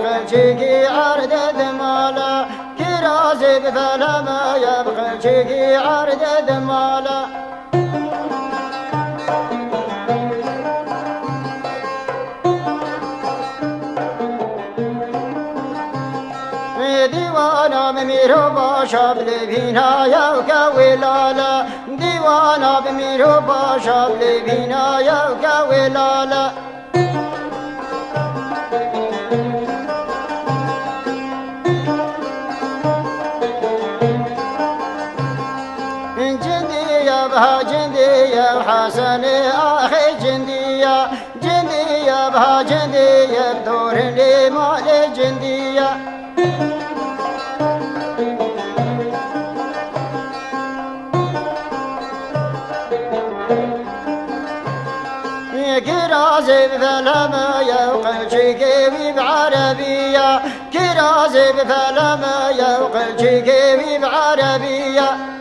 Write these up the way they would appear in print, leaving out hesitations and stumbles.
يبغى شيكي عرض دمالا كرازي بفلا ما يبغى شيكي عرض دمالا ديوانا بميرو باشا بلبينا يوكا ولالا ديوانا بميرو باشا بلبينا يوكا ولالا جندية بها جندية وحسن أخي جندية جندية بها جندية بدور لي مال جندية كرازي بفلا ما يوقع شيكي بعربية كرازي بفلا ما يوقع شيكي بعربية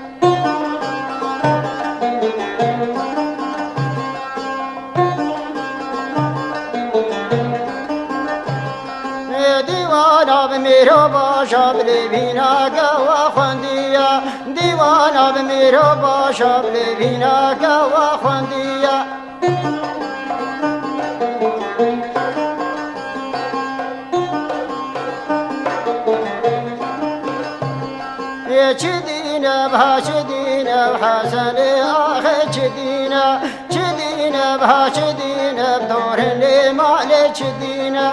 ديوانا بميرو باشا بلبينا قوا خندية ديوانا بميرو باشا بلبينا قوا خندية شدينا بها شدينا وحسن أخي شدينا شدينا بها شدينا بدور اللي مالي شدينا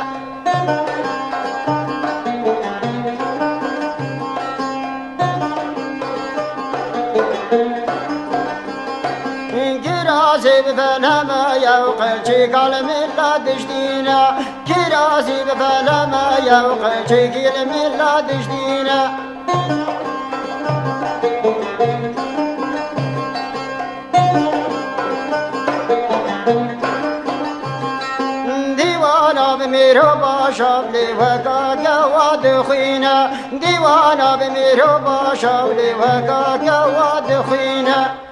كرازي بفلا ما يوقع شي قال من لا تشدينا كرازي بفلا ما يوقع شي قال من لا تشدينا ديوانا بميرو باشا بلي وقا قواد خينا ديوانا بميرو باشا بلي وقا قواد خينا